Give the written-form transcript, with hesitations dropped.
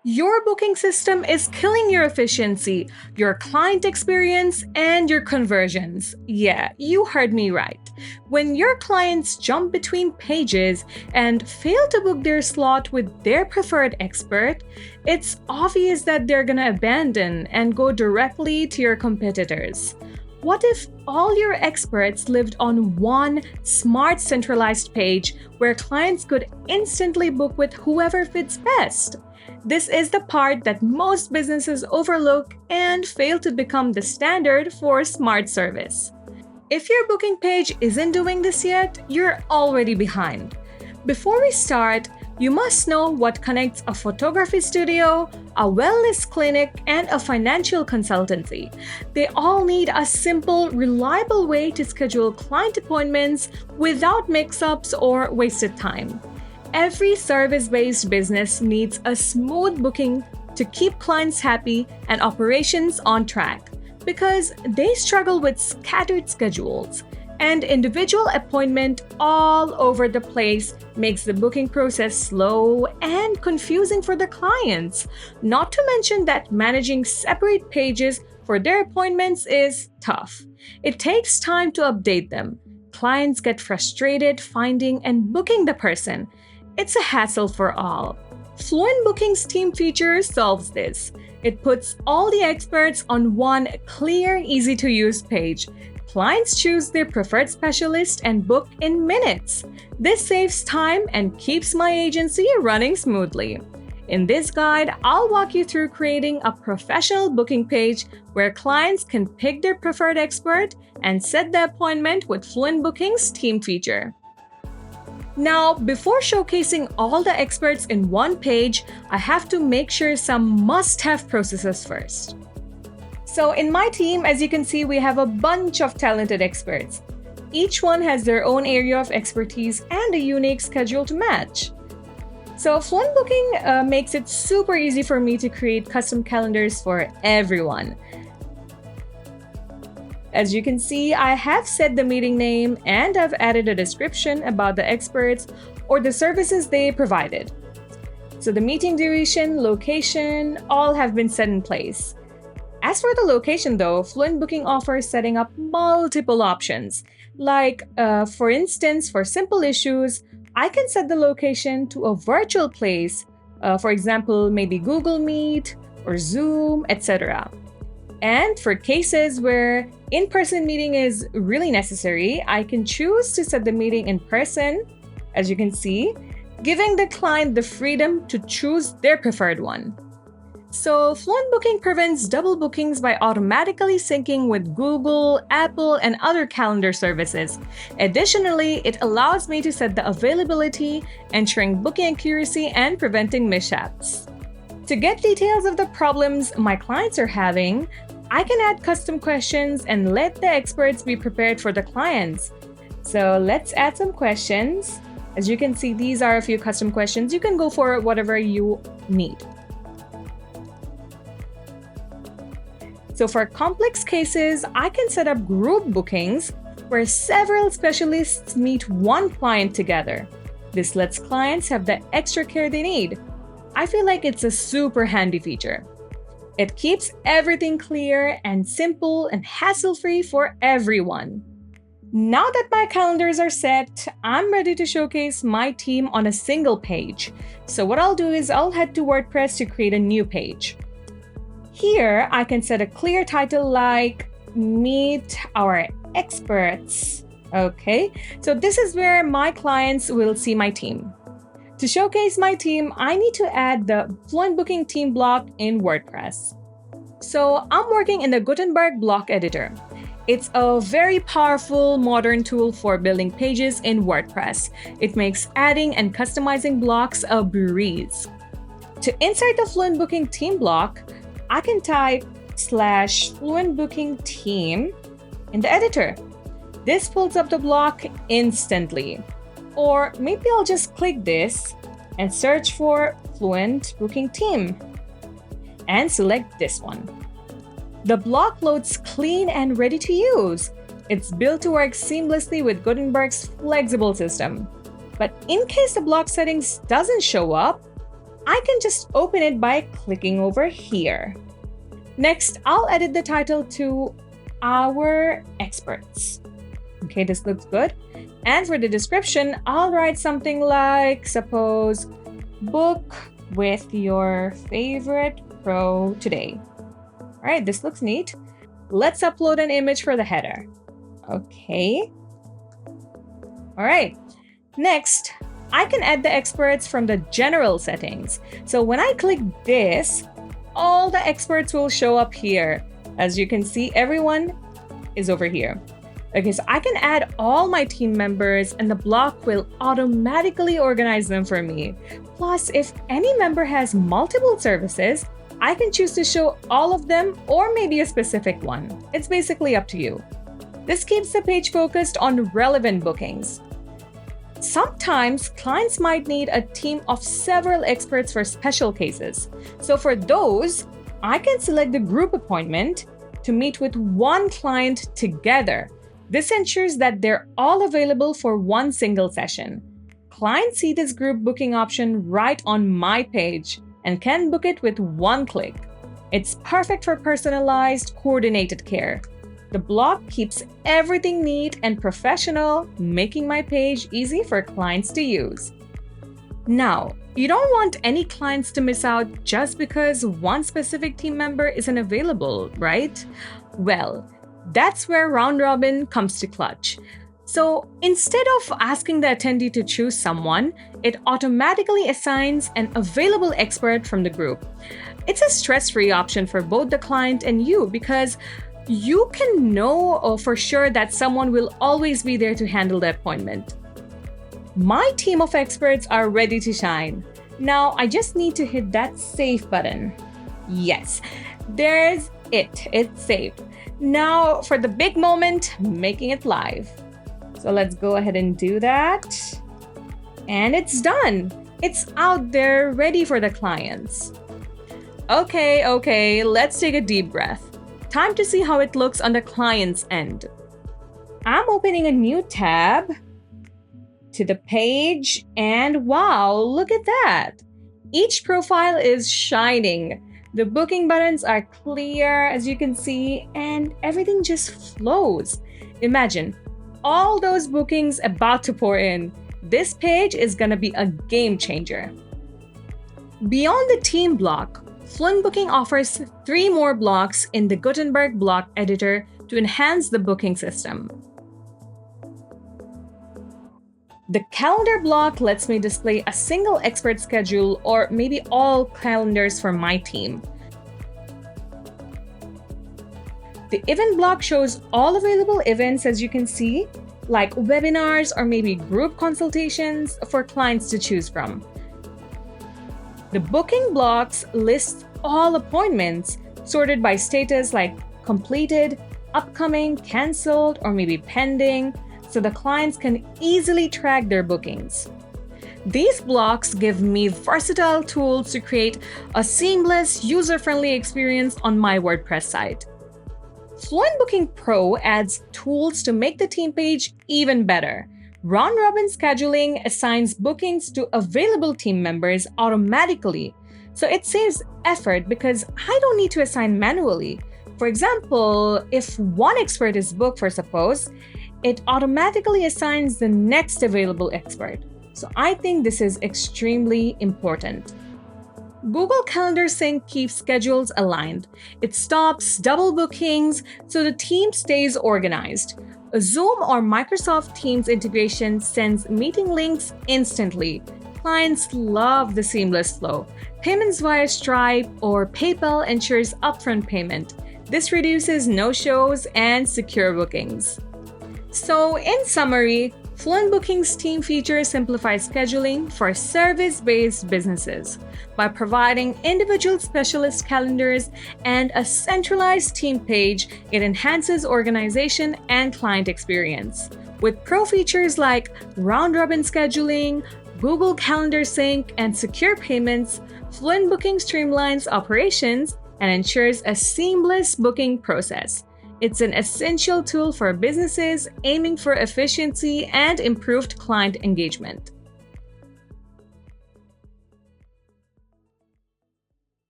Your booking system is killing your efficiency, your client experience, and your conversions. Yeah, you heard me right. When your clients jump between pages and fail to book their slot with their preferred expert, it's obvious that they're gonna abandon and go directly to your competitors. What if all your experts lived on one smart centralized page where clients could instantly book with whoever fits best? This is the part that most businesses overlook and fail to become the standard for smart service. If your booking page isn't doing this yet, you're already behind. Before we start, you must know what connects a photography studio, a wellness clinic, and a financial consultancy. They all need a simple, reliable way to schedule client appointments without mix-ups or wasted time. Every service-based business needs a smooth booking to keep clients happy and operations on track because they struggle with scattered schedules, and individual appointment all over the place makes the booking process slow and confusing for the clients. Not to mention that managing separate pages for their appointments is tough. It takes time to update them. Clients get frustrated finding and booking the person. It's a hassle for all. Fluent Booking's team feature solves this. It puts all the experts on one clear, easy-to-use page. Clients choose their preferred specialist and book in minutes. This saves time and keeps my agency running smoothly. In this guide, I'll walk you through creating a professional booking page where clients can pick their preferred expert and set the appointment with Fluent Booking's team feature. Now, before showcasing all the experts in one page, I have to make sure some must-have processes first. So in my team, as you can see, we have a bunch of talented experts. Each one has their own area of expertise and a unique schedule to match. So Fluent Booking makes it super easy for me to create custom calendars for everyone. As you can see, I have set the meeting name and I've added a description about the experts or the services they provided. So the meeting duration, location, all have been set in place. As for the location though, Fluent Booking offers setting up multiple options. Like, for instance, for simple issues, I can set the location to a virtual place, for example, maybe Google Meet or Zoom, etc. And for cases where in-person meeting is really necessary, I can choose to set the meeting in person, as you can see, giving the client the freedom to choose their preferred one. So Fluent Booking prevents double bookings by automatically syncing with Google, Apple, and other calendar services. Additionally, it allows me to set the availability, ensuring booking accuracy and preventing mishaps. To get details of the problems my clients are having, I can add custom questions and let the experts be prepared for the clients. So let's add some questions. As you can see, these are a few custom questions. You can go for whatever you need. So for complex cases, I can set up group bookings where several specialists meet one client together. This lets clients have the extra care they need. I feel like it's a super handy feature. It keeps everything clear and simple and hassle-free for everyone. Now that my calendars are set, I'm ready to showcase my team on a single page. So what I'll do is I'll head to WordPress to create a new page. Here, I can set a clear title like Meet Our Experts. Okay, so this is where my clients will see my team. To showcase my team, I need to add the Fluent Booking Team block in WordPress. So I'm working in the Gutenberg block editor. It's a very powerful modern tool for building pages in WordPress. It makes adding and customizing blocks a breeze. To insert the Fluent Booking Team block, I can type /Fluent Booking Team in the editor. This pulls up the block instantly. Or maybe I'll just click this and search for Fluent Booking Team and select this one. The block loads clean and ready to use. It's built to work seamlessly with Gutenberg's flexible system. But in case the block settings doesn't show up, I can just open it by clicking over here. Next, I'll edit the title to Our Experts. Okay, this looks good. And for the description, I'll write something like, suppose, book with your favorite pro today. All right, this looks neat. Let's upload an image for the header. Okay. All right. Next, I can add the experts from the general settings. So when I click this, all the experts will show up here. As you can see, everyone is over here. Okay, so I can add all my team members and the block will automatically organize them for me. Plus, if any member has multiple services, I can choose to show all of them or maybe a specific one. It's basically up to you. This keeps the page focused on relevant bookings. Sometimes clients might need a team of several experts for special cases. So for those, I can select the group appointment to meet with one client together. This ensures that they're all available for one single session. Clients see this group booking option right on my page and can book it with one click. It's perfect for personalized, coordinated care. The block keeps everything neat and professional, making my page easy for clients to use. Now, you don't want any clients to miss out just because one specific team member isn't available, right? Well, that's where Round Robin comes to clutch. So instead of asking the attendee to choose someone, it automatically assigns an available expert from the group. It's a stress-free option for both the client and you because you can know for sure that someone will always be there to handle the appointment. My team of experts are ready to shine. Now I just need to hit that save button. Yes, there's it. It's saved. Now for the big moment, making it live. So let's go ahead and do that. And it's done. It's out there ready for the clients. Okay, let's take a deep breath. Time to see how it looks on the client's end. I'm opening a new tab to the page and wow, look at that. Each profile is shining. The booking buttons are clear, as you can see, and everything just flows. Imagine all those bookings about to pour in. This page is gonna be a game changer. Beyond the team block, Fluent Booking offers 3 more blocks in the Gutenberg block editor to enhance the booking system. The calendar block lets me display a single expert schedule or maybe all calendars for my team. The event block shows all available events, as you can see, like webinars or maybe group consultations for clients to choose from. The booking blocks list all appointments sorted by status like completed, upcoming, canceled, or maybe pending, so the clients can easily track their bookings. These blocks give me versatile tools to create a seamless, user-friendly experience on my WordPress site. Fluent Booking Pro adds tools to make the team page even better. Round Robin scheduling assigns bookings to available team members automatically, so it saves effort because I don't need to assign manually. For example, if one expert is booked for suppose, it automatically assigns the next available expert. So I think this is extremely important. Google Calendar Sync keeps schedules aligned. It stops double bookings so the team stays organized. A Zoom or Microsoft Teams integration sends meeting links instantly. Clients love the seamless flow. Payments via Stripe or PayPal ensures upfront payment. This reduces no-shows and secure bookings. So in summary, Fluent Booking's team features simplify scheduling for service-based businesses. By providing individual specialist calendars and a centralized team page, it enhances organization and client experience. With pro features like round-robin scheduling, Google Calendar Sync, and secure payments, Fluent Booking streamlines operations and ensures a seamless booking process. It's an essential tool for businesses aiming for efficiency and improved client engagement.